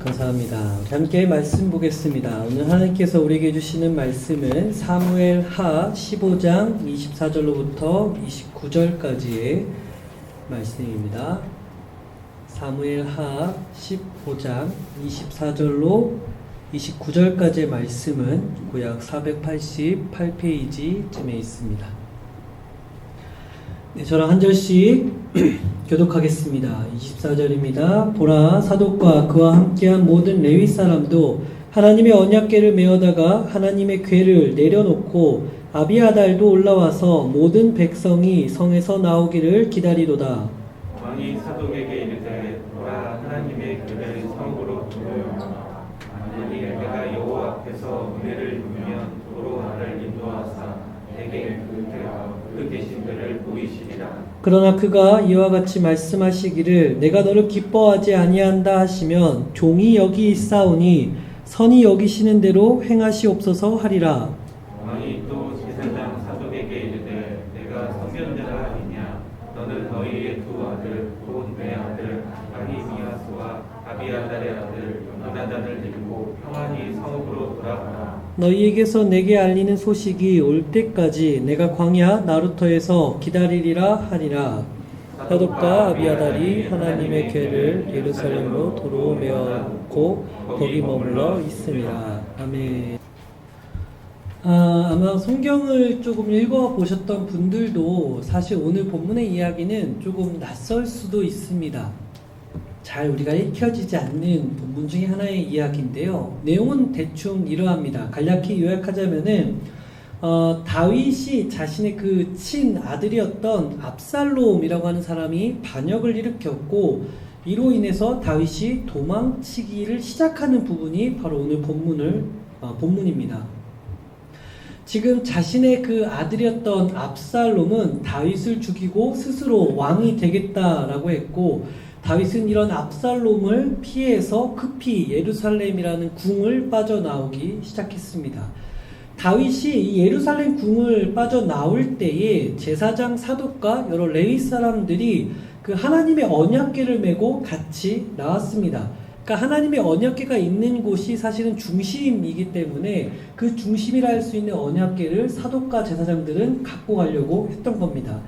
감사합니다. 함께 말씀 보겠습니다. 오늘 하나님께서 우리에게 주시는 말씀은 사무엘하 15장 24절로부터 29절까지의 말씀입니다. 사무엘하 15장 24절로 29절까지의 말씀은 구약 488페이지쯤에 있습니다. 네, 저랑 한 절씩 교독하겠습니다. 24절입니다. 보라, 사독과 그와 함께한 모든 레위 사람도 하나님의 언약궤를 메어다가 하나님의 궤를 내려놓고 아비아달도 올라와서 모든 백성이 성에서 나오기를 기다리도다. 왕이 사독에게 이르되 보라, 하나님의 궤를 성으로 두르라. 만일 내가 여호와 앞에서 은혜를 누리면 도로 나를 인도하사 내게 그 계신 데를 보이시리라. 그러나 그가 이와 같이 말씀하시기를 내가 너를 기뻐하지 아니한다 하시면 종이 여기 있사오니 선이 여기시는 대로 행하시옵소서 하리라. 왕이 또 제사장 사독에게 이르되 내가 선견자가 아니냐. 너는 너희의 두 아들 곧 내 아들 아히미야스와 아비아달의 아들 요나단을 데리고 평안히 성읍으로 돌아가라. 너희에게서 내게 알리는 소식이 올 때까지 내가 광야 나루터에서 기다리리라 하리라. 사독과 아비아달이 하나님의 궤를 예루살렘으로 도로 메어놓고 거기 머물러 있음이라. 아멘. 아마 성경을 조금 읽어보셨던 분들도 사실 오늘 본문의 이야기는 조금 낯설 수도 있습니다. 잘 우리가 읽혀지지 않는 본문 중에 하나의 이야기인데요. 내용은 대충 이러합니다. 간략히 요약하자면은 다윗이 자신의 그 친아들이었던 압살롬이라고 하는 사람이 반역을 일으켰고 이로 인해서 다윗이 도망치기를 시작하는 부분이 바로 오늘 본문입니다. 지금 자신의 그 아들이었던 압살롬은 다윗을 죽이고 스스로 왕이 되겠다라고 했고 다윗은 이런 압살롬을 피해서 급히 예루살렘이라는 궁을 빠져나오기 시작했습니다. 다윗이 이 예루살렘 궁을 빠져나올 때에 제사장 사독과 여러 레위 사람들이 그 하나님의 언약궤를 메고 같이 나왔습니다. 그러니까 하나님의 언약궤가 있는 곳이 사실은 중심이기 때문에 그 중심이라 할 수 있는 언약궤를 사독과 제사장들은 갖고 가려고 했던 겁니다.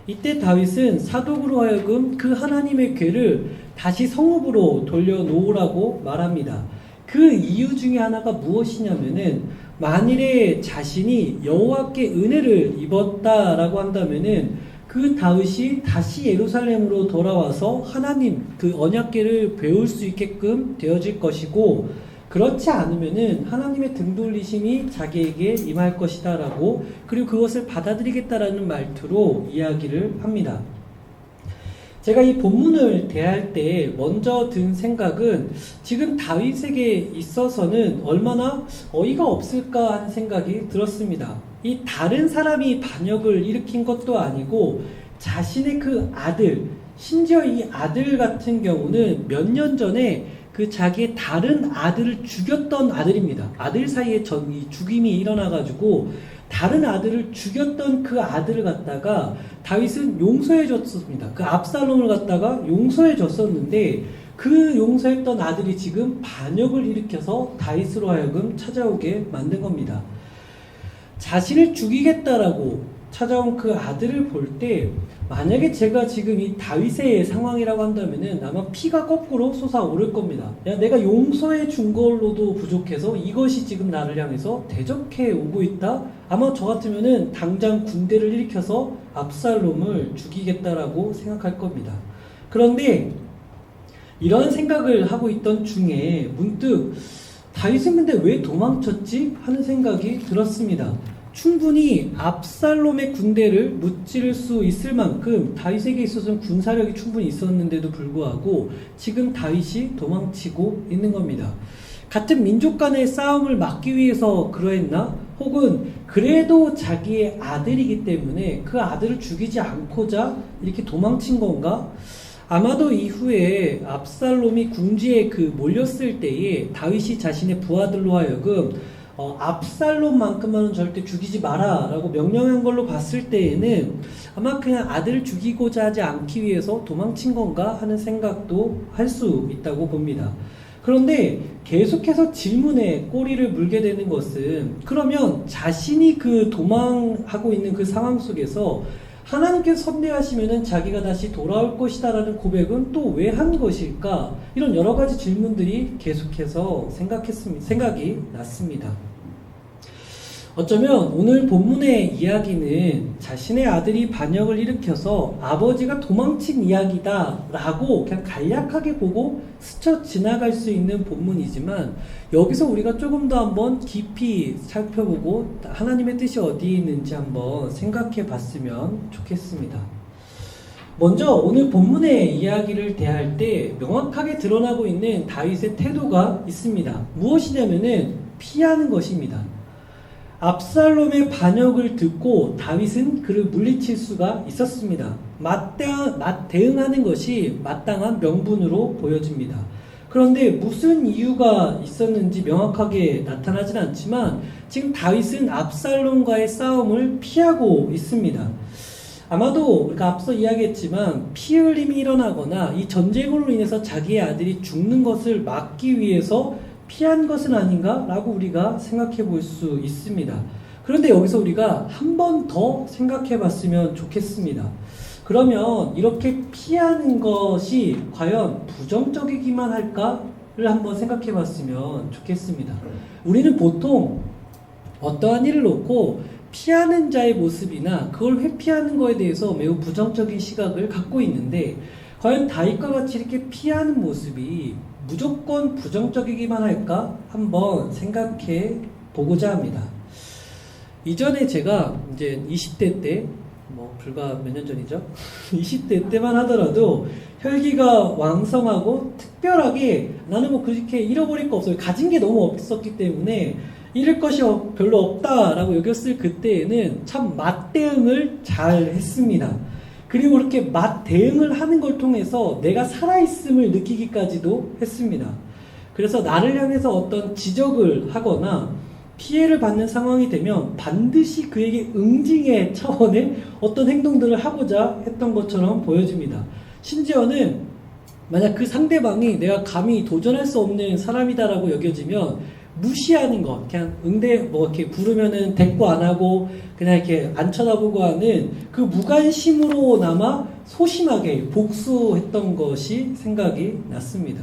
이때 다윗은 사독으로 하여금 그 하나님의 궤를 다시 성읍으로 돌려놓으라고 말합니다. 그 이유 중에 하나가 무엇이냐면은 만일에 자신이 여호와께 은혜를 입었다라고 한다면은 그 다윗이 다시 예루살렘으로 돌아와서 하나님 그 언약궤를 배울 수 있게끔 되어질 것이고 그렇지 않으면은 하나님의 등 돌리심이 자기에게 임할 것이다라고 그리고 그것을 받아들이겠다라는 말투로 이야기를 합니다. 제가 이 본문을 대할 때 먼저 든 생각은 지금 다윗에게 있어서는 얼마나 어이가 없을까 하는 생각이 들었습니다. 이 다른 사람이 반역을 일으킨 것도 아니고 자신의 그 아들, 심지어 이 아들 같은 경우는 몇 년 전에 그 자기의 다른 아들을 죽였던 아들입니다. 아들 사이에 이 죽임이 일어나가지고 다른 아들을 죽였던 그 아들을 갖다가 다윗은 용서해 줬습니다. 그 압살롬을 갖다가 용서해 줬었는데 그 용서했던 아들이 지금 반역을 일으켜서 다윗으로 하여금 찾아오게 만든 겁니다. 자신을 죽이겠다라고 찾아온 그 아들을 볼 때 만약에 제가 지금 이 다윗의 상황이라고 한다면은 아마 피가 거꾸로 솟아오를 겁니다. 야, 내가 용서해 준 걸로도 부족해서 이것이 지금 나를 향해서 대적해 오고 있다? 아마 저 같으면은 당장 군대를 일으켜서 압살롬을 죽이겠다라고 생각할 겁니다. 그런데 이런 생각을 하고 있던 중에 문득 다윗은 근데 왜 도망쳤지? 하는 생각이 들었습니다. 충분히 압살롬의 군대를 무찌를 수 있을 만큼 다윗에게 있어서는 군사력이 충분히 있었는데도 불구하고 지금 다윗이 도망치고 있는 겁니다. 같은 민족 간의 싸움을 막기 위해서 그러했나? 혹은 그래도 자기의 아들이기 때문에 그 아들을 죽이지 않고자 이렇게 도망친 건가? 아마도 이후에 압살롬이 궁지에 몰렸을 때에 다윗이 자신의 부하들로 하여금 압살롬만큼만은 절대 죽이지 마라 라고 명령한 걸로 봤을 때에는 아마 그냥 아들을 죽이고자 하지 않기 위해서 도망친 건가 하는 생각도 할 수 있다고 봅니다. 그런데 계속해서 질문에 꼬리를 물게 되는 것은 그러면 자신이 그 도망하고 있는 그 상황 속에서 하나님께서 선대하시면은 자기가 다시 돌아올 것이다라는 고백은 또 왜 한 것일까? 이런 여러 가지 질문들이 계속해서 생각이 났습니다. 어쩌면 오늘 본문의 이야기는 자신의 아들이 반역을 일으켜서 아버지가 도망친 이야기다 라고 그냥 간략하게 보고 스쳐 지나갈 수 있는 본문이지만 여기서 우리가 조금 더 한번 깊이 살펴보고 하나님의 뜻이 어디에 있는지 한번 생각해 봤으면 좋겠습니다. 먼저 오늘 본문의 이야기를 대할 때 명확하게 드러나고 있는 다윗의 태도가 있습니다. 무엇이냐면은 피하는 것입니다. 압살롬의 반역을 듣고 다윗은 그를 물리칠 수가 있었습니다. 맞대응하는 것이 마땅한 명분으로 보여집니다. 그런데 무슨 이유가 있었는지 명확하게 나타나진 않지만 지금 다윗은 압살롬과의 싸움을 피하고 있습니다. 아마도 우리가 앞서 이야기했지만 피 흘림이 일어나거나 이 전쟁으로 인해서 자기의 아들이 죽는 것을 막기 위해서 피한 것은 아닌가? 라고 우리가 생각해 볼 수 있습니다. 그런데 여기서 우리가 한 번 더 생각해 봤으면 좋겠습니다. 그러면 이렇게 피하는 것이 과연 부정적이기만 할까를 한번 생각해 봤으면 좋겠습니다. 우리는 보통 어떠한 일을 놓고 피하는 자의 모습이나 그걸 회피하는 것에 대해서 매우 부정적인 시각을 갖고 있는데 과연 다윗과 같이 이렇게 피하는 모습이 무조건 부정적이기만 할까? 한번 생각해 보고자 합니다. 이전에 제가 이제 20대 때, 불과 몇 년 전이죠? 20대 때만 하더라도 혈기가 왕성하고 특별하게 나는 그렇게 잃어버릴 거 없어요. 가진 게 너무 없었기 때문에 잃을 것이 별로 없다라고 여겼을 그때에는 참 맞대응을 잘 했습니다. 그리고 그렇게 맞대응을 하는 걸 통해서 내가 살아있음을 느끼기까지도 했습니다. 그래서 나를 향해서 어떤 지적을 하거나 피해를 받는 상황이 되면 반드시 그에게 응징의 차원의 어떤 행동들을 하고자 했던 것처럼 보여집니다. 심지어는 만약 그 상대방이 내가 감히 도전할 수 없는 사람이다라고 여겨지면 무시하는 것, 그냥 이렇게 부르면은 대꾸 안 하고 그냥 이렇게 안 쳐다보고 하는 그 무관심으로나마 소심하게 복수했던 것이 생각이 났습니다.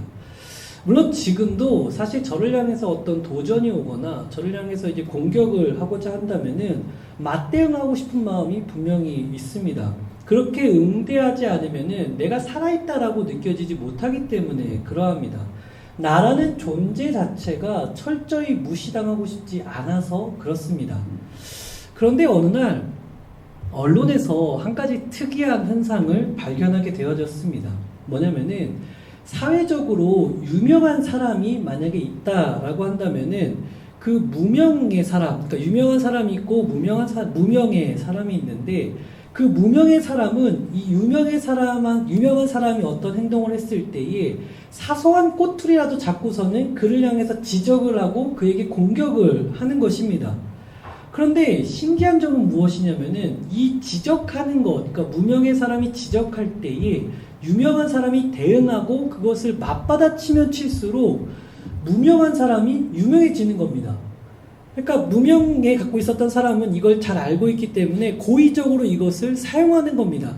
물론 지금도 사실 저를 향해서 어떤 도전이 오거나 저를 향해서 이제 공격을 하고자 한다면은 맞대응하고 싶은 마음이 분명히 있습니다. 그렇게 응대하지 않으면은 내가 살아있다라고 느껴지지 못하기 때문에 그러합니다. 나라는 존재 자체가 철저히 무시당하고 싶지 않아서 그렇습니다. 그런데 어느 날 언론에서 한 가지 특이한 현상을 발견하게 되어졌습니다. 뭐냐면은 사회적으로 유명한 사람이 만약에 있다라고 한다면은 그 무명의 사람, 그러니까 유명한 사람이 있고 무명의 사람이 있는데 그 무명의 사람은 이 유명한 사람이 어떤 행동을 했을 때에 사소한 꼬투리라도 잡고서는 그를 향해서 지적을 하고 그에게 공격을 하는 것입니다. 그런데 신기한 점은 무엇이냐면은 이 지적하는 것, 그러니까 무명의 사람이 지적할 때에 유명한 사람이 대응하고 그것을 맞받아치면 칠수록 무명한 사람이 유명해지는 겁니다. 그러니까 무명에 갖고 있었던 사람은 이걸 잘 알고 있기 때문에 고의적으로 이것을 사용하는 겁니다.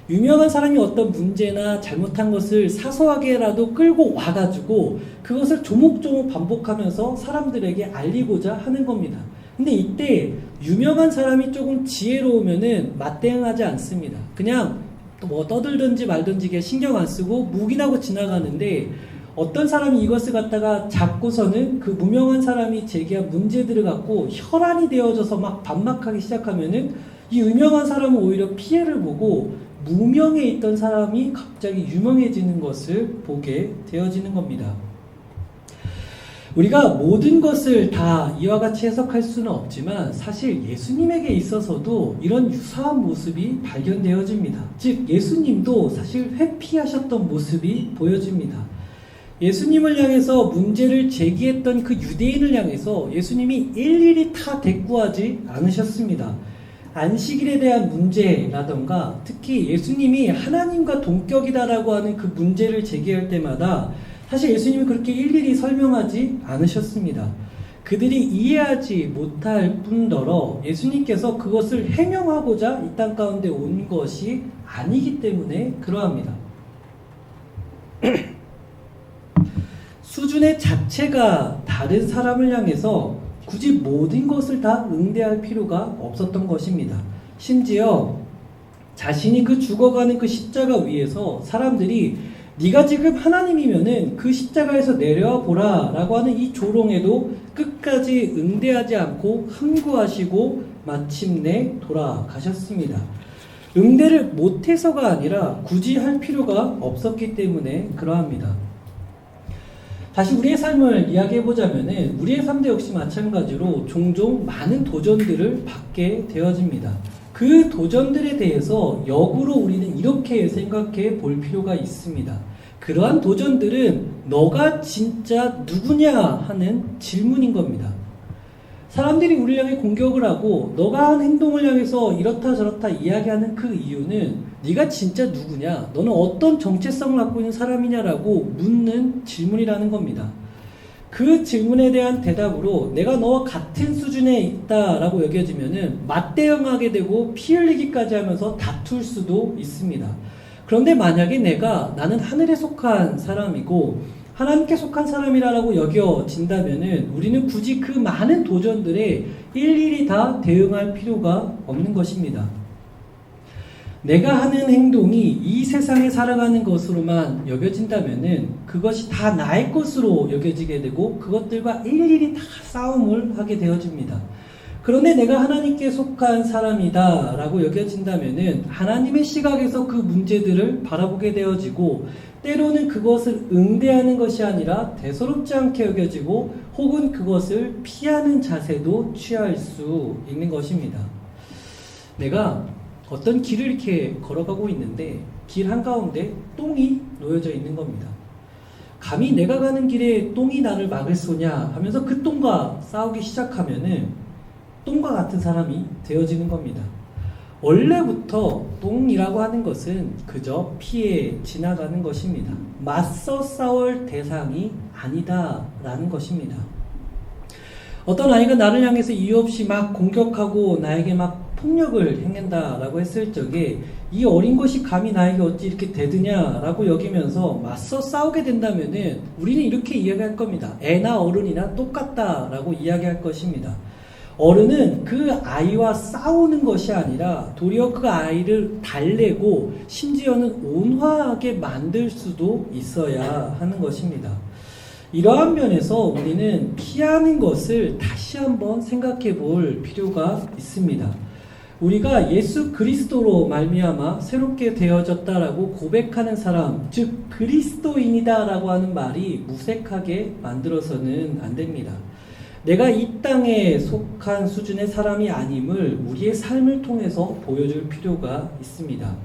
유명한 사람이 어떤 문제나 잘못한 것을 사소하게라도 끌고 와가지고 그것을 조목조목 반복하면서 사람들에게 알리고자 하는 겁니다. 근데 이때 유명한 사람이 조금 지혜로우면은 맞대응하지 않습니다. 그냥 떠들든지 말든지 신경 안 쓰고 묵인하고 지나가는데 어떤 사람이 이것을 갖다가 잡고서는 그 무명한 사람이 제기한 문제들을 갖고 혈안이 되어져서 막 반박하기 시작하면은 이 유명한 사람은 오히려 피해를 보고 무명에 있던 사람이 갑자기 유명해지는 것을 보게 되어지는 겁니다. 우리가 모든 것을 다 이와 같이 해석할 수는 없지만 사실 예수님에게 있어서도 이런 유사한 모습이 발견되어집니다. 즉 예수님도 사실 회피하셨던 모습이 보여집니다. 예수님을 향해서 문제를 제기했던 그 유대인을 향해서 예수님이 일일이 다 대꾸하지 않으셨습니다. 안식일에 대한 문제라던가 특히 예수님이 하나님과 동격이다라고 하는 그 문제를 제기할 때마다 사실 예수님이 그렇게 일일이 설명하지 않으셨습니다. 그들이 이해하지 못할 뿐더러 예수님께서 그것을 해명하고자 이 땅 가운데 온 것이 아니기 때문에 그러합니다. 수준의 자체가 다른 사람을 향해서 굳이 모든 것을 다 응대할 필요가 없었던 것입니다. 심지어 자신이 그 죽어가는 그 십자가 위에서 사람들이 네가 지금 하나님이면은 그 십자가에서 내려와 보라 라고 하는 이 조롱에도 끝까지 응대하지 않고 함구하시고 마침내 돌아가셨습니다. 응대를 못해서가 아니라 굳이 할 필요가 없었기 때문에 그러합니다. 다시 우리의 삶을 이야기해보자면은 우리의 삶도 역시 마찬가지로 종종 많은 도전들을 받게 되어집니다. 그 도전들에 대해서 역으로 우리는 이렇게 생각해 볼 필요가 있습니다. 그러한 도전들은 너가 진짜 누구냐 하는 질문인 겁니다. 사람들이 우리를 향해 공격을 하고 너가 한 행동을 향해서 이렇다 저렇다 이야기하는 그 이유는 네가 진짜 누구냐, 너는 어떤 정체성을 갖고 있는 사람이냐라고 묻는 질문이라는 겁니다. 그 질문에 대한 대답으로 내가 너와 같은 수준에 있다라고 여겨지면은 맞대응하게 되고 피 흘리기까지 하면서 다툴 수도 있습니다. 그런데 만약에 나는 하늘에 속한 사람이고 하나님께 속한 사람이라고 여겨진다면은 우리는 굳이 그 많은 도전들에 일일이 다 대응할 필요가 없는 것입니다. 내가 하는 행동이 이 세상에 살아가는 것으로만 여겨진다면은 그것이 다 나의 것으로 여겨지게 되고 그것들과 일일이 다 싸움을 하게 되어집니다. 그런데 내가 하나님께 속한 사람이다 라고 여겨진다면은 하나님의 시각에서 그 문제들을 바라보게 되어지고 때로는 그것을 응대하는 것이 아니라 대수롭지 않게 여겨지고 혹은 그것을 피하는 자세도 취할 수 있는 것입니다. 내가 어떤 길을 이렇게 걸어가고 있는데 길 한가운데 똥이 놓여져 있는 겁니다. 감히 내가 가는 길에 똥이 나를 막을 소냐 하면서 그 똥과 싸우기 시작하면은 똥과 같은 사람이 되어지는 겁니다. 원래부터 똥이라고 하는 것은 그저 피해 지나가는 것입니다. 맞서 싸울 대상이 아니다라는 것입니다. 어떤 아이가 나를 향해서 이유 없이 막 공격하고 나에게 막 폭력을 행한다라고 했을 적에 이 어린 것이 감히 나에게 어찌 이렇게 대드냐라고 여기면서 맞서 싸우게 된다면은 우리는 이렇게 이야기할 겁니다. 애나 어른이나 똑같다라고 이야기할 것입니다. 어른은 그 아이와 싸우는 것이 아니라 도리어 그 아이를 달래고 심지어는 온화하게 만들 수도 있어야 하는 것입니다. 이러한 면에서 우리는 피하는 것을 다시 한번 생각해 볼 필요가 있습니다. 우리가 예수 그리스도로 말미암아 새롭게 되어졌다라고 고백하는 사람, 즉 그리스도인이다라고 하는 말이 무색하게 만들어서는 안 됩니다. 내가 이 땅에 속한 수준의 사람이 아님을 우리의 삶을 통해서 보여줄 필요가 있습니다.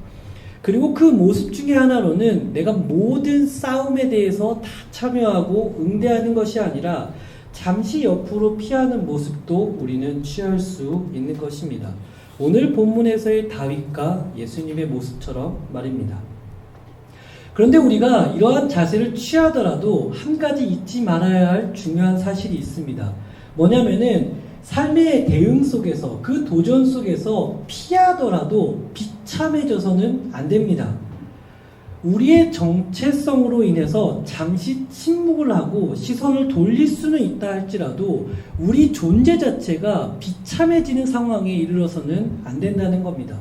그리고 그 모습 중에 하나로는 내가 모든 싸움에 대해서 다 참여하고 응대하는 것이 아니라 잠시 옆으로 피하는 모습도 우리는 취할 수 있는 것입니다. 오늘 본문에서의 다윗과 예수님의 모습처럼 말입니다. 그런데 우리가 이러한 자세를 취하더라도 한 가지 잊지 말아야 할 중요한 사실이 있습니다. 뭐냐면은 삶의 대응 속에서 그 도전 속에서 피하더라도 비참해져서는 안 됩니다. 우리의 정체성으로 인해서 잠시 침묵을 하고 시선을 돌릴 수는 있다 할지라도 우리 존재 자체가 비참해지는 상황에 이르러서는 안 된다는 겁니다.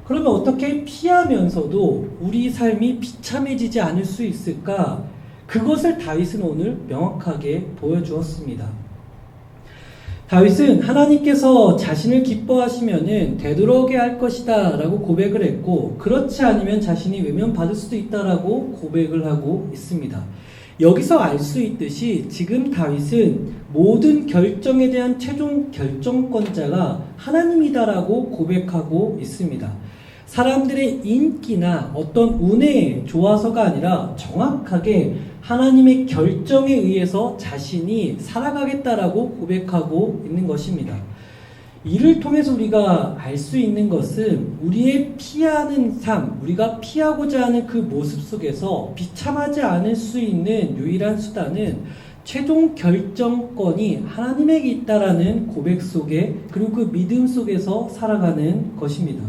그러면 어떻게 피하면서도 우리 삶이 비참해지지 않을 수 있을까? 그것을 다윗은 오늘 명확하게 보여주었습니다. 다윗은 하나님께서 자신을 기뻐하시면은 되돌아오게 할 것이다 라고 고백을 했고 그렇지 않으면 자신이 외면받을 수도 있다라고 고백을 하고 있습니다. 여기서 알 수 있듯이 지금 다윗은 모든 결정에 대한 최종 결정권자가 하나님이다라고 고백하고 있습니다. 사람들의 인기나 어떤 운에 좋아서가 아니라 정확하게 하나님의 결정에 의해서 자신이 살아가겠다라고 고백하고 있는 것입니다. 이를 통해서 우리가 알 수 있는 것은 우리의 피하는 삶, 우리가 피하고자 하는 그 모습 속에서 비참하지 않을 수 있는 유일한 수단은 최종 결정권이 하나님에게 있다라는 고백 속에, 그리고 그 믿음 속에서 살아가는 것입니다.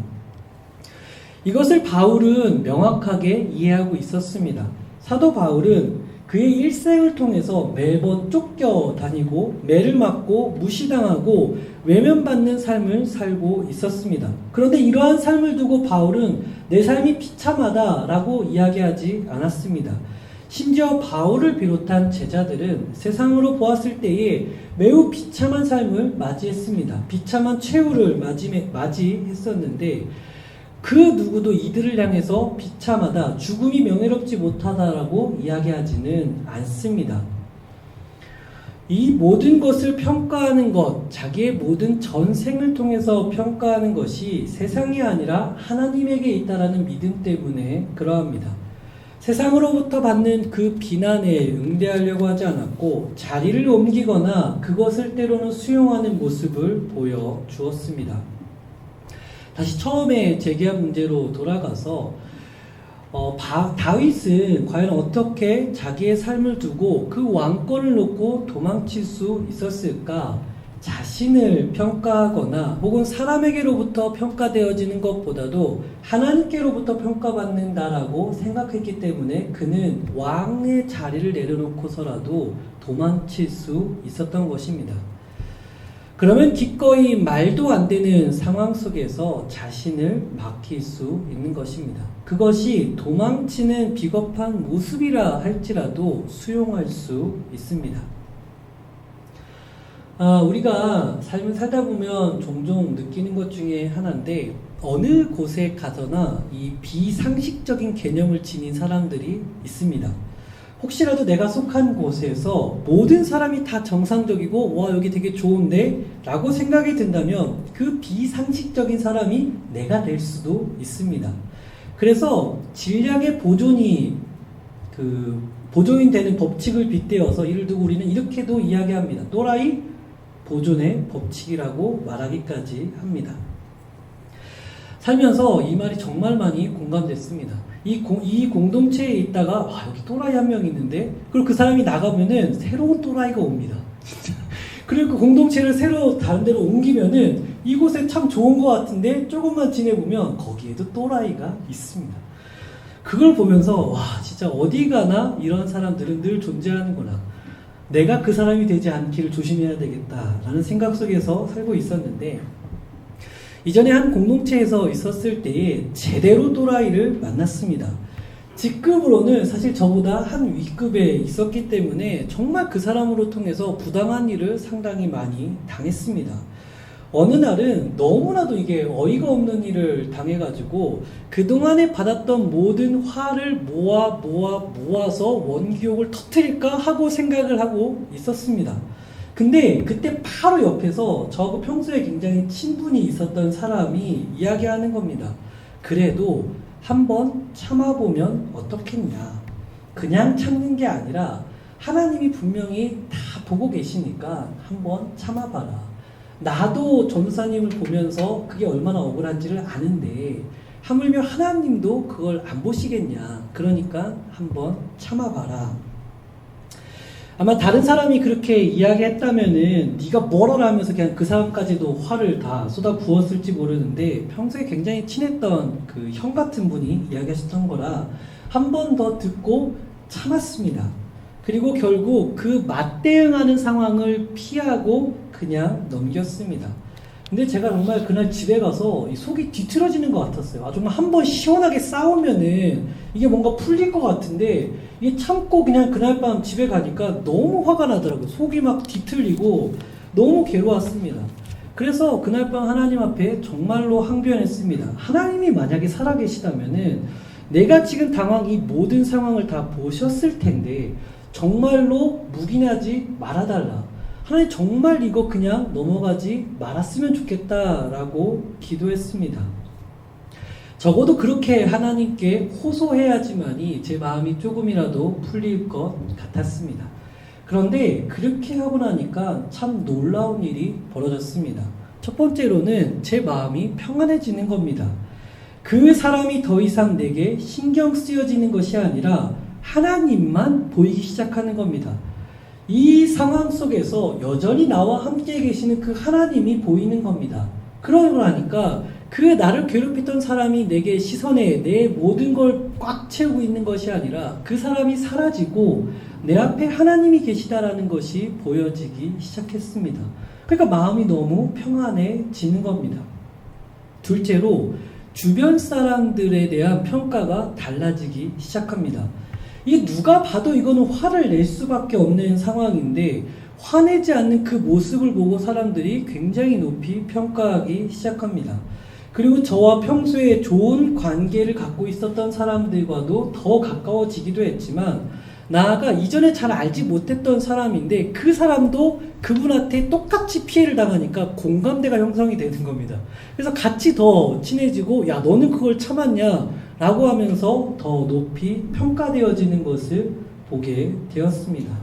이것을 바울은 명확하게 이해하고 있었습니다. 사도 바울은 그의 일생을 통해서 매번 쫓겨다니고 매를 맞고 무시당하고 외면받는 삶을 살고 있었습니다. 그런데 이러한 삶을 두고 바울은 내 삶이 비참하다라고 이야기하지 않았습니다. 심지어 바울을 비롯한 제자들은 세상으로 보았을 때에 매우 비참한 삶을 맞이했습니다. 비참한 최후를 맞이했었는데 그 누구도 이들을 향해서 비참하다, 죽음이 명예롭지 못하다라고 이야기하지는 않습니다. 이 모든 것을 평가하는 것, 자기의 모든 전생을 통해서 평가하는 것이 세상이 아니라 하나님에게 있다라는 믿음 때문에 그러합니다. 세상으로부터 받는 그 비난에 응대하려고 하지 않았고 자리를 옮기거나 그것을 때로는 수용하는 모습을 보여주었습니다. 다시 처음에 제기한 문제로 돌아가서 다윗은 과연 어떻게 자기의 삶을 두고 그 왕권을 놓고 도망칠 수 있었을까? 자신을 평가하거나 혹은 사람에게로부터 평가되어지는 것보다도 하나님께로부터 평가받는다라고 생각했기 때문에 그는 왕의 자리를 내려놓고서라도 도망칠 수 있었던 것입니다. 그러면 기꺼이 말도 안 되는 상황 속에서 자신을 맡길 수 있는 것입니다. 그것이 도망치는 비겁한 모습이라 할지라도 수용할 수 있습니다. 우리가 삶을 살다 보면 종종 느끼는 것 중에 하나인데 어느 곳에 가서나 이 비상식적인 개념을 지닌 사람들이 있습니다. 혹시라도 내가 속한 곳에서 모든 사람이 다 정상적이고 와 여기 되게 좋은데 라고 생각이 든다면 그 비상식적인 사람이 내가 될 수도 있습니다. 그래서 질량의 보존이 보존이 되는 법칙을 빗대어서 이를 두고 우리는 이렇게도 이야기합니다. 또라이 보존의 법칙이라고 말하기까지 합니다. 살면서 이 말이 정말 많이 공감됐습니다. 이 공동체에 있다가 와 여기 또라이 한 명 있는데 그리고 그 사람이 나가면은 새로운 또라이가 옵니다. 그리고 그 공동체를 새로 다른 데로 옮기면은 이곳에 참 좋은 것 같은데 조금만 지내보면 거기에도 또라이가 있습니다. 그걸 보면서 와 진짜 어디 가나 이런 사람들은 늘 존재하는구나. 내가 그 사람이 되지 않기를 조심해야 되겠다라는 생각 속에서 살고 있었는데 이전에 한 공동체에서 있었을 때에 제대로 또라이를 만났습니다. 직급으로는 사실 저보다 한 위급에 있었기 때문에 정말 그 사람으로 통해서 부당한 일을 상당히 많이 당했습니다. 어느 날은 너무나도 이게 어이가 없는 일을 당해가지고 그동안에 받았던 모든 화를 모아서 원기옥을 터뜨릴까 하고 생각을 하고 있었습니다. 근데 그때 바로 옆에서 저하고 평소에 굉장히 친분이 있었던 사람이 이야기하는 겁니다. 그래도 한번 참아보면 어떻겠냐. 그냥 참는 게 아니라 하나님이 분명히 다 보고 계시니까 한번 참아봐라. 나도 전도사님을 보면서 그게 얼마나 억울한지를 아는데 하물며 하나님도 그걸 안 보시겠냐. 그러니까 한번 참아봐라. 아마 다른 사람이 그렇게 이야기했다면은 네가 뭐라 하면서 그냥 그 사람까지도 화를 다 쏟아 부었을지 모르는데 평소에 굉장히 친했던 그 형 같은 분이 이야기하셨던 거라 한 번 더 듣고 참았습니다. 그리고 결국 그 맞대응하는 상황을 피하고 그냥 넘겼습니다. 근데 제가 정말 그날 집에 가서 속이 뒤틀어지는 것 같았어요. 정말 한번 시원하게 싸우면은 이게 뭔가 풀릴 것 같은데 이게 참고 그냥 그날 밤 집에 가니까 너무 화가 나더라고요. 속이 막 뒤틀리고 너무 괴로웠습니다. 그래서 그날 밤 하나님 앞에 정말로 항변했습니다. 하나님이 만약에 살아계시다면은 내가 지금 당한 이 모든 상황을 다 보셨을 텐데 정말로 묵인하지 말아달라. 하나님 정말 이거 그냥 넘어가지 말았으면 좋겠다라고 기도했습니다. 적어도 그렇게 하나님께 호소해야지만이 제 마음이 조금이라도 풀릴 것 같았습니다. 그런데 그렇게 하고 나니까 참 놀라운 일이 벌어졌습니다. 첫 번째로는 제 마음이 평안해지는 겁니다. 그 사람이 더 이상 내게 신경 쓰여지는 것이 아니라 하나님만 보이기 시작하는 겁니다. 이 상황 속에서 여전히 나와 함께 계시는 그 하나님이 보이는 겁니다. 그러고 나니까 그 나를 괴롭혔던 사람이 내게 시선에 내 모든 걸 꽉 채우고 있는 것이 아니라 그 사람이 사라지고 내 앞에 하나님이 계시다라는 것이 보여지기 시작했습니다. 그러니까 마음이 너무 평안해지는 겁니다. 둘째로 주변 사람들에 대한 평가가 달라지기 시작합니다. 이 누가 봐도 이거는 화를 낼 수밖에 없는 상황인데 화내지 않는 그 모습을 보고 사람들이 굉장히 높이 평가하기 시작합니다. 그리고 저와 평소에 좋은 관계를 갖고 있었던 사람들과도 더 가까워지기도 했지만 나아가 이전에 잘 알지 못했던 사람인데 그 사람도 그분한테 똑같이 피해를 당하니까 공감대가 형성이 되는 겁니다. 그래서 같이 더 친해지고 야 너는 그걸 참았냐 라고 하면서 더 높이 평가되어지는 것을 보게 되었습니다.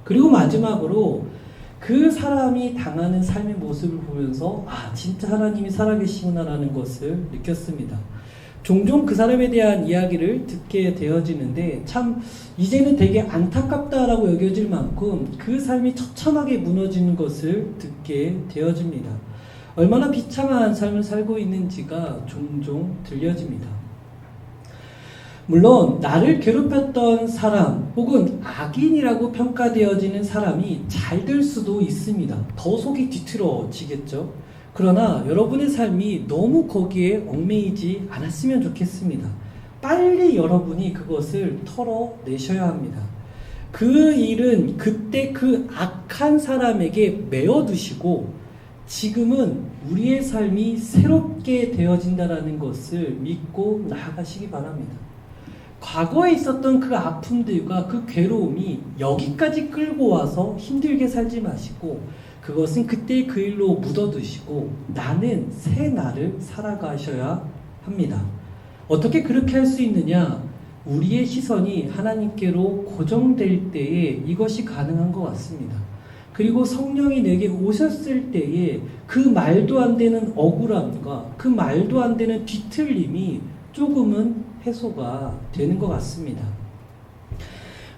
그리고 마지막으로 그 사람이 당하는 삶의 모습을 보면서 아 진짜 하나님이 살아계시구나 라는 것을 느꼈습니다. 종종 그 사람에 대한 이야기를 듣게 되어지는데 참 이제는 되게 안타깝다라고 여겨질 만큼 그 삶이 처참하게 무너지는 것을 듣게 되어집니다. 얼마나 비참한 삶을 살고 있는지가 종종 들려집니다. 물론 나를 괴롭혔던 사람 혹은 악인이라고 평가되어지는 사람이 잘 될 수도 있습니다. 더 속이 뒤틀어지겠죠. 그러나 여러분의 삶이 너무 거기에 얽매이지 않았으면 좋겠습니다. 빨리 여러분이 그것을 털어내셔야 합니다. 그 일은 그때 그 악한 사람에게 메어두시고 지금은 우리의 삶이 새롭게 되어진다는 것을 믿고 나아가시기 바랍니다. 과거에 있었던 그 아픔들과 그 괴로움이 여기까지 끌고 와서 힘들게 살지 마시고 그것은 그때의 그 일로 묻어두시고 나는 새 날을 살아가셔야 합니다. 어떻게 그렇게 할 수 있느냐? 우리의 시선이 하나님께로 고정될 때에 이것이 가능한 것 같습니다. 그리고 성령이 내게 오셨을 때에 그 말도 안 되는 억울함과 그 말도 안 되는 뒤틀림이 조금은 해소가 되는 것 같습니다.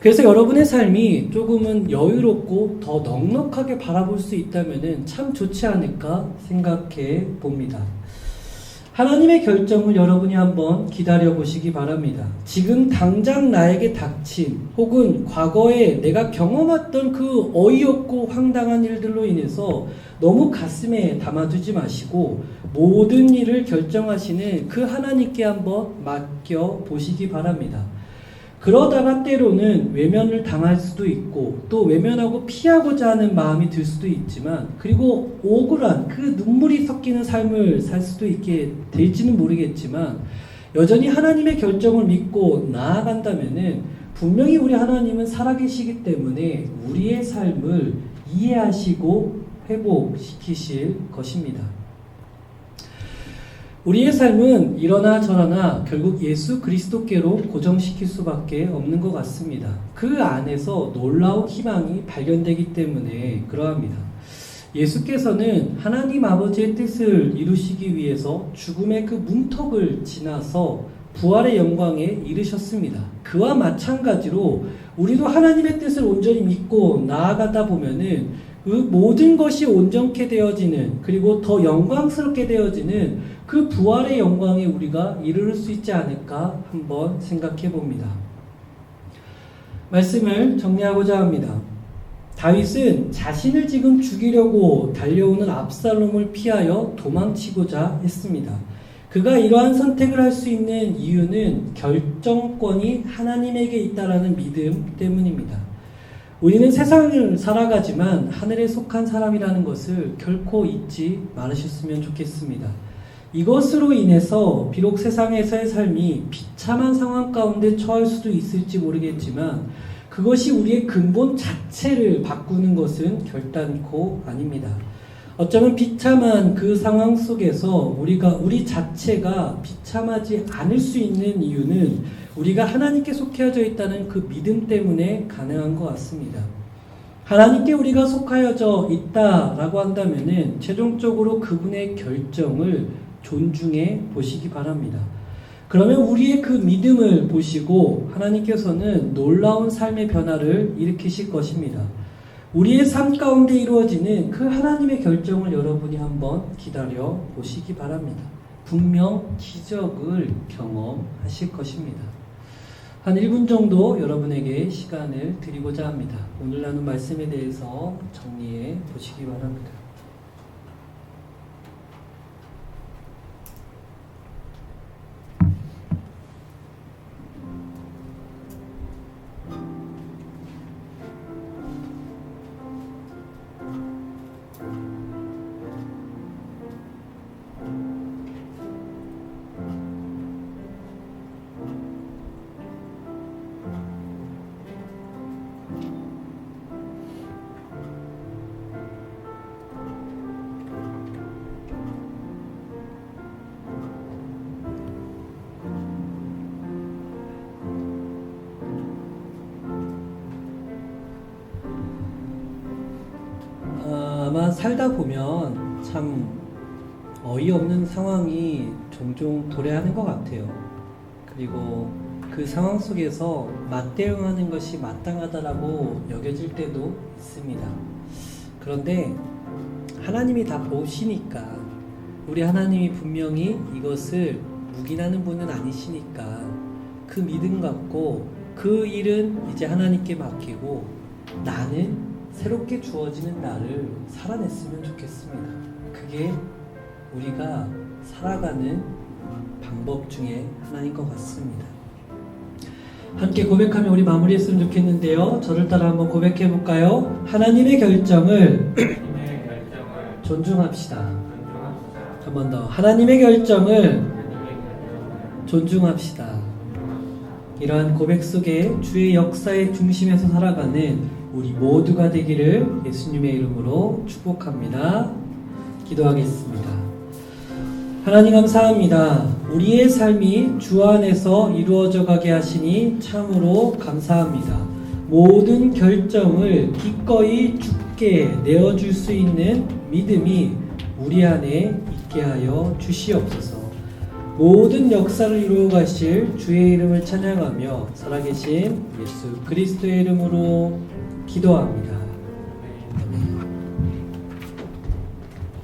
그래서 여러분의 삶이 조금은 여유롭고 더 넉넉하게 바라볼 수 있다면 참 좋지 않을까 생각해 봅니다. 하나님의 결정을 여러분이 한번 기다려 보시기 바랍니다. 지금 당장 나에게 닥친 혹은 과거에 내가 경험했던 그 어이없고 황당한 일들로 인해서 너무 가슴에 담아두지 마시고 모든 일을 결정하시는 그 하나님께 한번 맡겨 보시기 바랍니다. 그러다가 때로는 외면을 당할 수도 있고 또 외면하고 피하고자 하는 마음이 들 수도 있지만 그리고 억울한 그 눈물이 섞이는 삶을 살 수도 있게 될지는 모르겠지만 여전히 하나님의 결정을 믿고 나아간다면은 분명히 우리 하나님은 살아계시기 때문에 우리의 삶을 이해하시고 회복시키실 것입니다. 우리의 삶은 이러나 저러나 결국 예수 그리스도께로 고정시킬 수밖에 없는 것 같습니다. 그 안에서 놀라운 희망이 발견되기 때문에 그러합니다. 예수께서는 하나님 아버지의 뜻을 이루시기 위해서 죽음의 그 문턱을 지나서 부활의 영광에 이르셨습니다. 그와 마찬가지로 우리도 하나님의 뜻을 온전히 믿고 나아가다 보면은 그 모든 것이 온전케 되어지는 그리고 더 영광스럽게 되어지는 그 부활의 영광에 우리가 이르를 수 있지 않을까 한번 생각해 봅니다. 말씀을 정리하고자 합니다. 다윗은 자신을 지금 죽이려고 달려오는 압살롬을 피하여 도망치고자 했습니다. 그가 이러한 선택을 할 수 있는 이유는 결정권이 하나님에게 있다라는 믿음 때문입니다. 우리는 세상을 살아가지만 하늘에 속한 사람이라는 것을 결코 잊지 말으셨으면 좋겠습니다. 이것으로 인해서 비록 세상에서의 삶이 비참한 상황 가운데 처할 수도 있을지 모르겠지만 그것이 우리의 근본 자체를 바꾸는 것은 결단코 아닙니다. 어쩌면 비참한 그 상황 속에서 우리 자체가 비참하지 않을 수 있는 이유는 우리가 하나님께 속해져 있다는 그 믿음 때문에 가능한 것 같습니다. 하나님께 우리가 속하여져 있다라고 한다면은 최종적으로 그분의 결정을 존중해 보시기 바랍니다. 그러면 우리의 그 믿음을 보시고 하나님께서는 놀라운 삶의 변화를 일으키실 것입니다. 우리의 삶 가운데 이루어지는 그 하나님의 결정을 여러분이 한번 기다려 보시기 바랍니다. 분명 기적을 경험하실 것입니다. 한 1분 정도 여러분에게 시간을 드리고자 합니다. 오늘 나눈 말씀에 대해서 정리해 보시기 바랍니다. 아마 살다 보면 참 어이없는 상황이 종종 도래하는 것 같아요. 그리고 그 상황 속에서 맞대응하는 것이 마땅하다라고 여겨질 때도 있습니다. 그런데 하나님이 다 보시니까, 우리 하나님이 분명히 이것을 묵인하는 분은 아니시니까 그 믿음 갖고 그 일은 이제 하나님께 맡기고 나는 새롭게 주어지는 날을 살아냈으면 좋겠습니다. 그게 우리가 살아가는 방법 중에 하나인 것 같습니다. 함께 고백하며 우리 마무리했으면 좋겠는데요. 저를 따라 한번 고백해 볼까요? 하나님의 결정을 존중합시다. 한 번 더. 하나님의 결정을 존중합시다. 이러한 고백 속에 주의 역사의 중심에서 살아가는 우리 모두가 되기를 예수님의 이름으로 축복합니다. 기도하겠습니다. 하나님 감사합니다. 우리의 삶이 주 안에서 이루어져 가게 하시니 참으로 감사합니다. 모든 결정을 기꺼이 주께 내어줄 수 있는 믿음이 우리 안에 있게 하여 주시옵소서. 모든 역사를 이루어 가실 주의 이름을 찬양하며 살아계신 예수 그리스도의 이름으로 기도합니다.